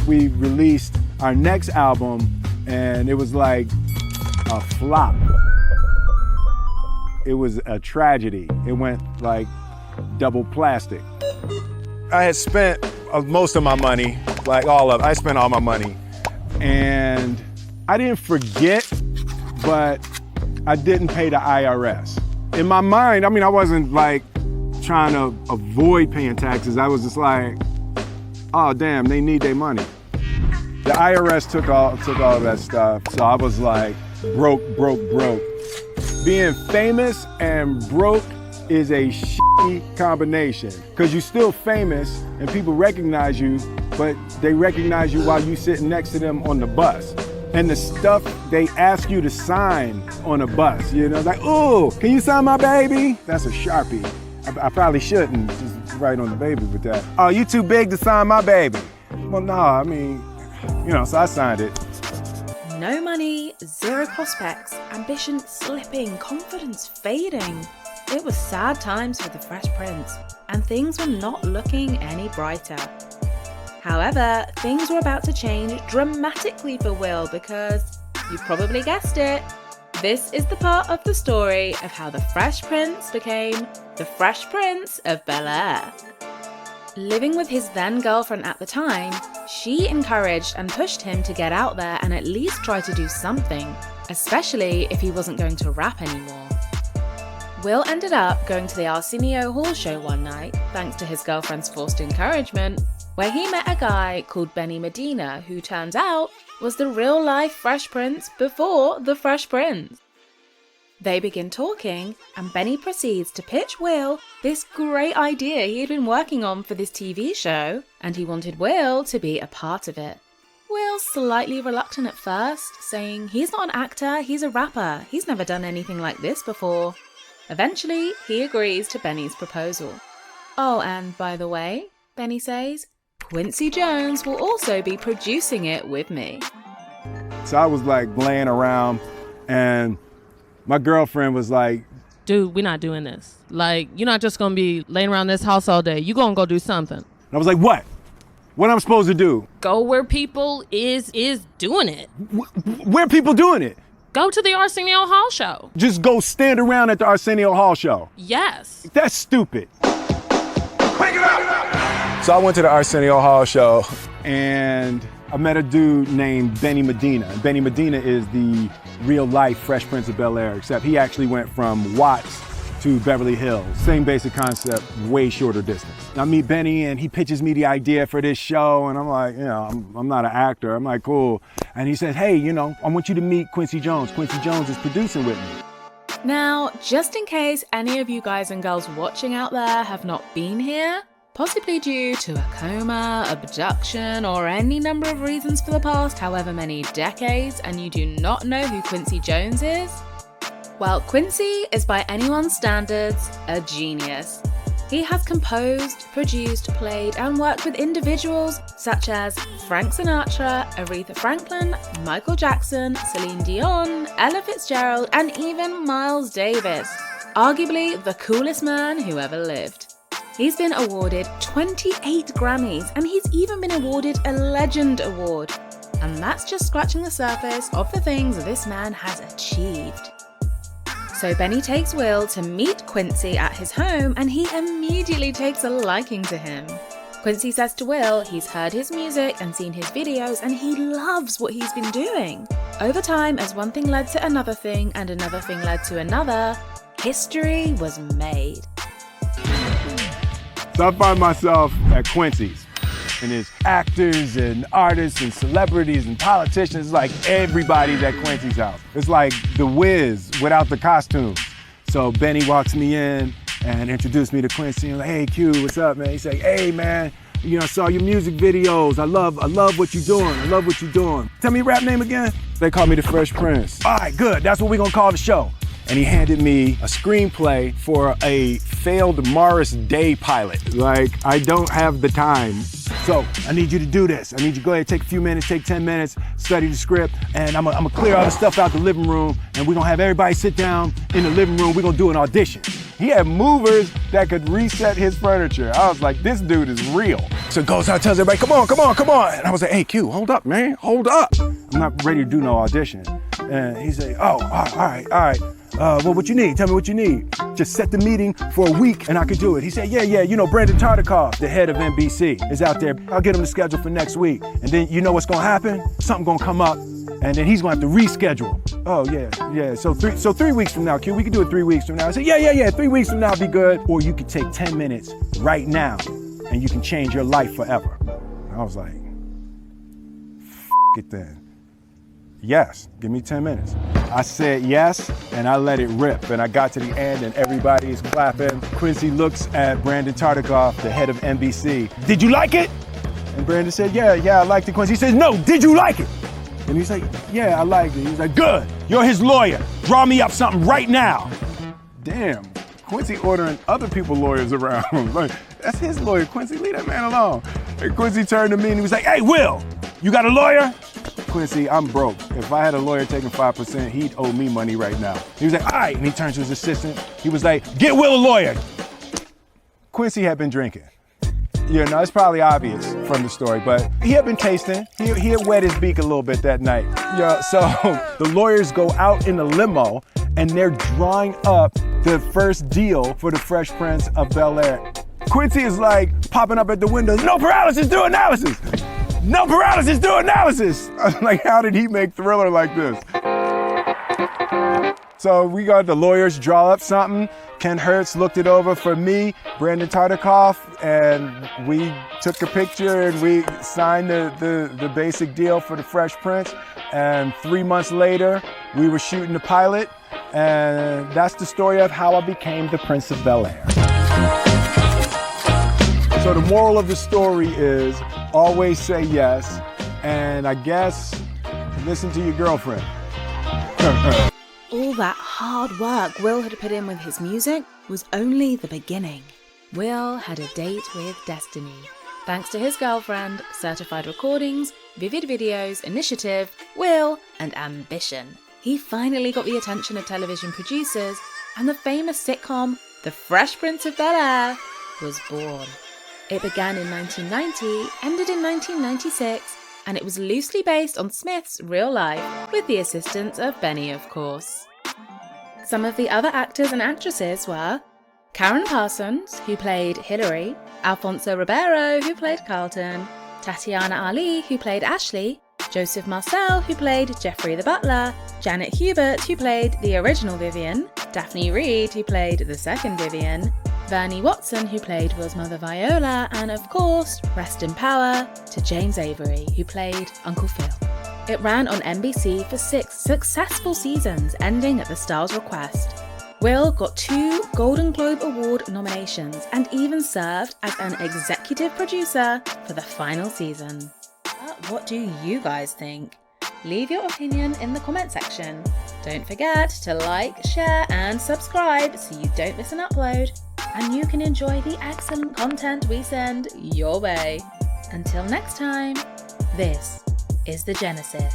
we released our next album, and it was like a flop. It was a tragedy. It went like double plastic. I had spent most of my money, like all of it. I spent all my money. And I didn't forget, but I didn't pay the IRS. In my mind, I mean, I wasn't like trying to avoid paying taxes. I was just like, oh damn, they need their money. The IRS took all of that stuff, so I was like broke. Being famous and broke is a shitty combination, because you're still famous and people recognize you, but they recognize you while you sitting next to them on the bus. And the stuff they ask you to sign on a bus, you know, like, oh, can you sign my baby? That's a Sharpie. I probably shouldn't just write on the baby with that. Oh, you too big to sign my baby. Well, no, I mean, you know, so I signed it. No money, zero prospects, ambition slipping, confidence fading. It was sad times for the Fresh Prince, and things were not looking any brighter. However, things were about to change dramatically for Will because, you probably guessed it, this is the part of the story of how the Fresh Prince became the Fresh Prince of Bel-Air. Living with his then girlfriend at the time, she encouraged and pushed him to get out there and at least try to do something, especially if he wasn't going to rap anymore. Will ended up going to the Arsenio Hall show one night, thanks to his girlfriend's forced encouragement, where he met a guy called Benny Medina, who turns out was the real-life Fresh Prince before the Fresh Prince. They begin talking, and Benny proceeds to pitch Will this great idea he had been working on for this TV show, and he wanted Will to be a part of it. Will's slightly reluctant at first, saying he's not an actor, he's a rapper, he's never done anything like this before. Eventually, he agrees to Benny's proposal. Oh, and by the way, Benny says, Quincy Jones will also be producing it with me. So I was like laying around, and my girlfriend was like, dude, we're not doing this. Like, you're not just gonna be laying around this house all day. You're gonna go do something. And I was like, what? What I'm supposed to do? Go where people is doing it. Where people doing it? Go to the Arsenio Hall show. Just go stand around at the Arsenio Hall show? Yes. That's stupid. Wake it up! So I went to the Arsenio Hall show, and I met a dude named Benny Medina. And Benny Medina is the real-life Fresh Prince of Bel-Air, except he actually went from Watts to Beverly Hills. Same basic concept, way shorter distance. I meet Benny, and he pitches me the idea for this show, and I'm like, you know, I'm not an actor. I'm like, cool. And he says, hey, you know, I want you to meet Quincy Jones. Quincy Jones is producing with me. Now, just in case any of you guys and girls watching out there have not been here, possibly due to a coma, abduction, or any number of reasons for the past however many decades, and you do not know who Quincy Jones is? Well, Quincy is by anyone's standards a genius. He has composed, produced, played, and worked with individuals such as Frank Sinatra, Aretha Franklin, Michael Jackson, Celine Dion, Ella Fitzgerald, and even Miles Davis. Arguably the coolest man who ever lived. He's been awarded 28 Grammys, and he's even been awarded a Legend Award. And that's just scratching the surface of the things this man has achieved. So Benny takes Will to meet Quincy at his home, and he immediately takes a liking to him. Quincy says to Will he's heard his music and seen his videos, and he loves what he's been doing. Over time, as one thing led to another thing and another thing led to another, history was made. So I find myself at Quincy's, and there's actors and artists and celebrities and politicians, like everybody's at Quincy's house. It's like The Wiz without the costumes. So Benny walks me in and introduced me to Quincy, and like, hey Q, what's up, man? He's like, hey man, you know, I saw your music videos. I love what you're doing. I love what you're doing. Tell me your rap name again? They call me the Fresh Prince. All right, good, that's what we're gonna call the show. And he handed me a screenplay for a failed Morris Day pilot. Like, I don't have the time So I need you to do this. I need you to go ahead, take a few minutes, take 10 minutes, study the script, and I'm gonna clear all the stuff out the living room, and we're gonna have everybody sit down in the living room. We're gonna do an audition. He had movers that could reset his furniture. I was like, this dude is real. So he goes out, tells everybody, come on, come on, come on. And I was like, hey, Q, hold up, man, hold up. I'm not ready to do no audition. And he said, oh, all right. Well, what you need? Tell me what you need. Just set the meeting for a week and I could do it. He said, yeah, you know, Brandon Tartikoff, the head of NBC, is out there. I'll get him the schedule for next week. And then you know what's gonna happen? Something gonna come up and then he's gonna have to reschedule. Oh, yeah. So 3 weeks from now, Q, we can do it 3 weeks from now. I said, yeah, 3 weeks from now will be good. Or you could take 10 minutes right now and you can change your life forever. I was like, it then. Yes, give me 10 minutes. I said yes, and I let it rip. And I got to the end, and everybody is clapping. Quincy looks at Brandon Tartikoff, the head of NBC. Did you like it? And Brandon said, yeah, I liked it. Quincy says, no, did you like it? And he's like, yeah, I liked it. He's like, good, you're his lawyer. Draw me up something right now. Damn, Quincy ordering other people's lawyers around. Like, that's his lawyer, Quincy, leave that man alone. And Quincy turned to me and he was like, hey, Will, you got a lawyer? Quincy, I'm broke. If I had a lawyer taking 5%, he'd owe me money right now. He was like, all right, and he turned to his assistant. He was like, get Will a lawyer. Quincy had been drinking. You know, it's probably obvious from the story, but he had been tasting. He had wet his beak a little bit that night. Yeah, so the lawyers go out in a limo and they're drawing up the first deal for the Fresh Prince of Bel-Air. Quincy is like popping up at the window, no paralysis, do analysis. No paralysis, do analysis. I was like, how did he make Thriller like this? So we got the lawyers draw up something. Ken Hertz looked it over for me, Brandon Tartikoff, and we took a picture and we signed the basic deal for the Fresh Prince. And 3 months later, we were shooting the pilot. And that's the story of how I became the Prince of Bel-Air. So the moral of the story is always say yes, and I guess listen to your girlfriend. All that hard work Will had put in with his music was only the beginning. Will had a date with destiny. Thanks to his girlfriend, certified recordings, vivid videos, initiative, will, and ambition. He finally got the attention of television producers, and the famous sitcom, The Fresh Prince of Bel-Air, was born. It began in 1990, ended in 1996, and it was loosely based on Smith's real life, with the assistance of Benny, of course. Some of the other actors and actresses were Karen Parsons, who played Hillary, Alfonso Ribeiro, who played Carlton, Tatiana Ali, who played Ashley, Joseph Marcel, who played Jeffrey the Butler, Janet Hubert, who played the original Vivian, Daphne Reed, who played the second Vivian, Bernie Watson, who played Will's mother Viola, and of course, rest in power to James Avery, who played Uncle Phil. It ran on NBC for 6 successful seasons, ending at the star's request. Will got 2 Golden Globe Award nominations and even served as an executive producer for the final season. But what do you guys think? Leave your opinion in the comment section. Don't forget to like, share, and subscribe so you don't miss an upload, and you can enjoy the excellent content we send your way. Until next time, this is The Genesis.